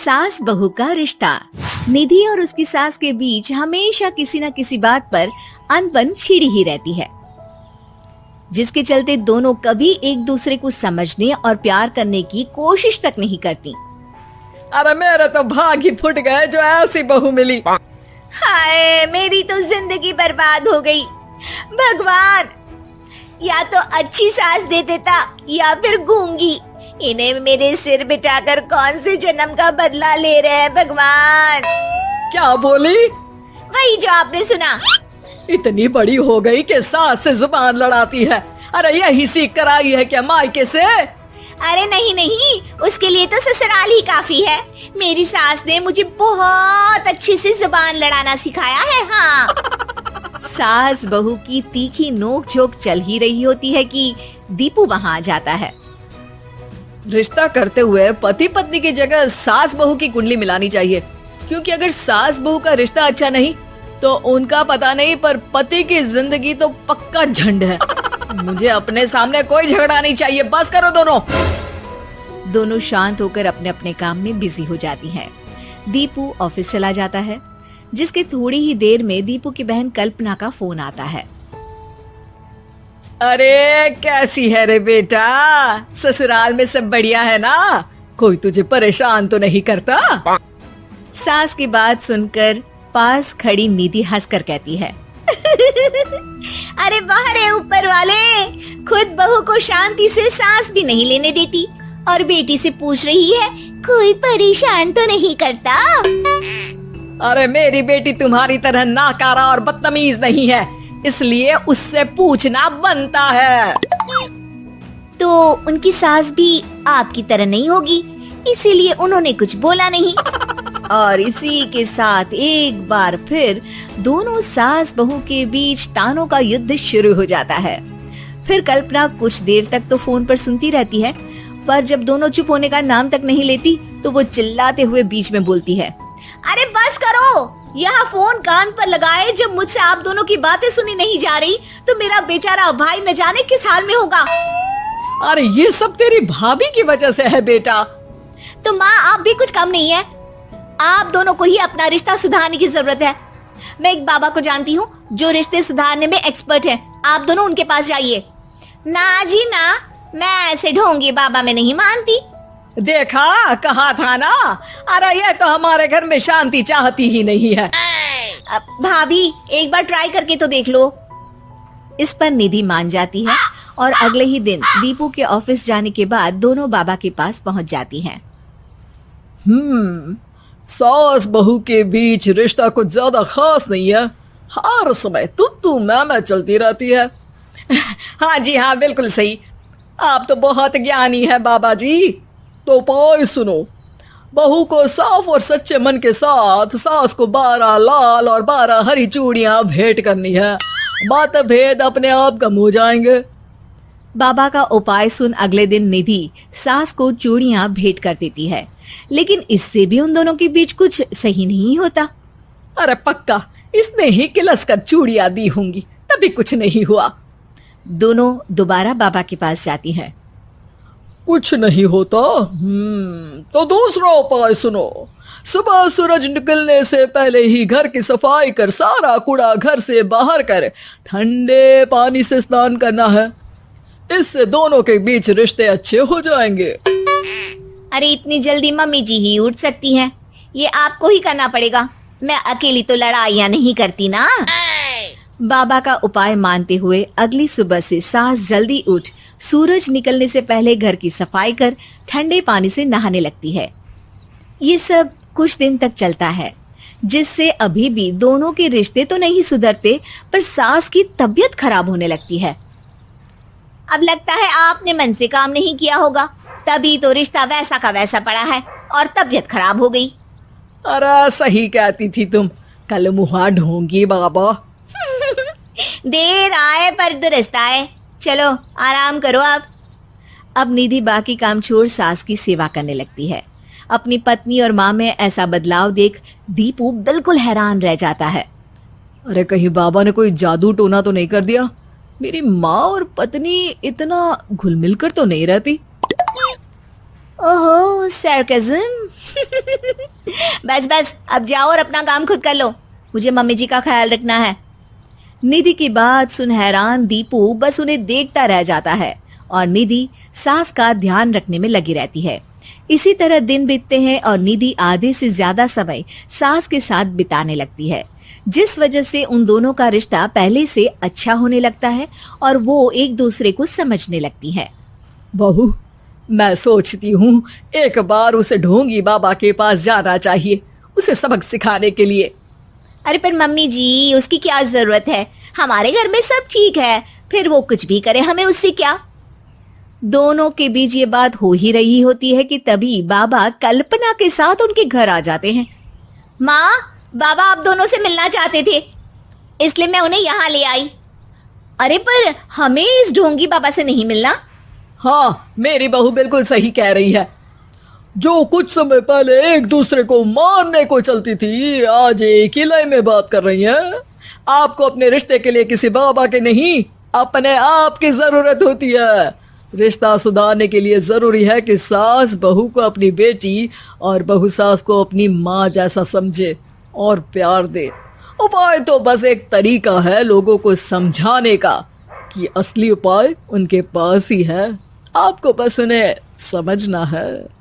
सास बहू का रिश्ता। निधि और उसकी सास के बीच हमेशा किसी न किसी बात पर अनबन छिड़ी ही रहती है, जिसके चलते दोनों कभी एक दूसरे को समझने और प्यार करने की कोशिश तक नहीं करती। अरे मेरे तो भाग ही फुट गए जो ऐसी बहू मिली। हाय, मेरी तो जिंदगी बर्बाद हो गई। भगवान, या तो अच्छी सास दे देता या फिर गूंगी। इन्हें मेरे सिर बिठाकर कौन से जन्म का बदला ले रहे हैं भगवान। क्या बोली? वही जो आपने सुना। इतनी बड़ी हो गई कि सास से जुबान लड़ाती है। अरे यही सीख कर आई है क्या मायके से? अरे नहीं नहीं, उसके लिए तो ससुराल ही काफी है। मेरी सास ने मुझे बहुत अच्छे से जुबान लड़ाना सिखाया है। हाँ। सास बहू की तीखी नोक झोंक चल ही रही होती है कि दीपू वहाँ आ जाता है। रिश्ता करते हुए पति पत्नी की जगह सास बहू की कुंडली मिलानी चाहिए, क्योंकि अगर सास बहू का रिश्ता अच्छा नहीं तो उनका पता नहीं, पर पति की जिंदगी तो पक्का झंड है। मुझे अपने सामने कोई झगड़ा नहीं चाहिए, बस करो दोनों। दोनों शांत होकर अपने अपने काम में बिजी हो जाती हैं। दीपू ऑफिस चला जाता है, जिसके थोड़ी ही देर में दीपू की बहन कल्पना का फोन आता है। अरे कैसी है रे बेटा? ससुराल में सब बढ़िया है ना? कोई तुझे परेशान तो नहीं करता? सास की बात सुनकर पास खड़ी निधि हंसकर कहती है, अरे वाह रे ऊपर वाले, खुद बहू को शांति से सांस भी नहीं लेने देती और बेटी से पूछ रही है कोई परेशान तो नहीं करता। अरे मेरी बेटी तुम्हारी तरह नाकारा और बदतमीज नहीं है, इसलिए उससे पूछना बनता है। तो उनकी सास भी आपकी तरह नहीं होगी, इसीलिए उन्होंने कुछ बोला नहीं। और इसी के साथ एक बार फिर दोनों सास बहू के बीच तानों का युद्ध शुरू हो जाता है। फिर कल्पना कुछ देर तक तो फोन पर सुनती रहती है, पर जब दोनों चुप होने का नाम तक नहीं लेती तो वो चिल्लाते हुए बीच में बोलती है, अरे बस करो, यहाँ फोन कान पर लगाए जब मुझसे आप दोनों की बातें सुनी नहीं जा रही तो मेरा बेचारा भाई न जाने किस हाल में होगा। अरे ये सब तेरी भाभी की वजह से है बेटा। तो माँ, आप भी कुछ कम नहीं है। आप दोनों को ही अपना रिश्ता सुधारने की जरूरत है। मैं एक बाबा को जानती हूँ जो रिश्ते सुधारने में एक्सपर्ट है, आप दोनों उनके पास जाइए। ना जी ना, मैं ऐसे ढोंगी बाबा में नहीं मानती। देखा, कहा था ना। अरे ये तो हमारे घर में शांति चाहती ही नहीं है। भाभी, एक बार ट्राई करके तो देख लो। इस पर निधि मान जाती है और अगले ही दिन दीपू के ऑफिस जाने के बाद दोनों बाबा के पास पहुंच जाती हैं। सास बहू के बीच रिश्ता कुछ ज्यादा खास नहीं है, हर समय तू मैं चलती रहती है। हाँ जी हाँ, बिल्कुल सही। आप तो बहुत ज्ञानी है बाबा जी। तो उपाय सुनो, बहू को साफ और सच्चे मन के साथ सास को 12 लाल और 12 हरी चूड़ियां भेंट करनी है। मतभेद अपने आप कम हो जाएंगे। बाबा का उपाय सुन अगले दिन निधि सास को चूड़ियां भेंट कर देती है, लेकिन इससे भी उन दोनों के बीच कुछ सही नहीं होता। अरे पक्का इसने ही किलस कर चूड़ियां दी होंगी, तभी कुछ नहीं हुआ। दोनों दोबारा बाबा के पास जाती हैं। कुछ नहीं होता। तो दूसरा उपाय सुनो, सुबह सूरज निकलने से पहले ही घर की सफाई कर सारा कूड़ा घर से बाहर कर ठंडे पानी से स्नान करना है। इससे दोनों के बीच रिश्ते अच्छे हो जाएंगे। अरे इतनी जल्दी मम्मी जी ही उठ सकती हैं? ये आपको ही करना पड़ेगा, मैं अकेली तो लड़ाइयाँ नहीं करती ना। बाबा का उपाय मानते हुए अगली सुबह से सास जल्दी उठ सूरज निकलने से पहले घर की सफाई कर ठंडे पानी से नहाने लगती है। ये सब कुछ दिन तक चलता है, जिससे अभी भी दोनों के रिश्ते तो नहीं सुधरते, पर सास की तबीयत खराब होने लगती है। अब लगता है आपने मन से काम नहीं किया होगा, तभी तो रिश्ता वैसा का वैसा पड़ा है और तबीयत खराब हो गई। अरे सही कहती थी तुम, कल मुहा ढोंगी बाबा। देर आए पर दुरुस्त आए। चलो आराम करो आप। अब निधि बाकी काम छोड़ सास की सेवा करने लगती है। अपनी पत्नी और माँ में ऐसा बदलाव देख दीपू बिल्कुल हैरान रह जाता है। अरे कहीं बाबा ने कोई जादू टोना तो नहीं कर दिया? मेरी माँ और पत्नी इतना घुल मिल कर तो नहीं रहती। ओहो, सरकाज़म। बस बस अब जाओ और अपना काम खुद कर लो, मुझे मम्मी जी का ख्याल रखना है। निधि की बात सुन हैरान दीपू बस उन्हें देखता रह जाता है और निधि सास का ध्यान रखने में लगी रहती है। इसी तरह दिन बीतते हैं और निधि आधे से ज्यादा समय सास के साथ बिताने लगती है, जिस वजह से उन दोनों का रिश्ता पहले से अच्छा होने लगता है और वो एक दूसरे को समझने लगती है। बहू, मैं सोचती हूँ एक बार उसे ढोंगी बाबा के पास जाना चाहिए, उसे सबक सिखाने के लिए। अरे पर मम्मी जी, उसकी क्या जरूरत है, हमारे घर में सब ठीक है, फिर वो कुछ भी करे, हमें उससे क्या। दोनों के बीच ये बात हो ही रही होती है कि तभी बाबा कल्पना के साथ उनके घर आ जाते हैं। माँ, बाबा आप दोनों से मिलना चाहते थे, इसलिए मैं उन्हें यहाँ ले आई। अरे पर हमें इस ढोंगी बाबा से नहीं मिलना। हाँ, मेरी बहू बिल्कुल सही कह रही है। जो कुछ समय पहले एक दूसरे को मारने को चलती थी, आज एक ही लय में बात कर रही है। आपको अपने रिश्ते के लिए किसी बाबा के नहीं, अपने आप की जरूरत होती है। रिश्ता सुधारने के लिए जरूरी है कि सास बहू को अपनी बेटी और बहू सास को अपनी माँ जैसा समझे और प्यार दे। उपाय तो बस एक तरीका है लोगों को समझाने का कि असली उपाय उनके पास ही है, आपको बस उन्हें समझना है।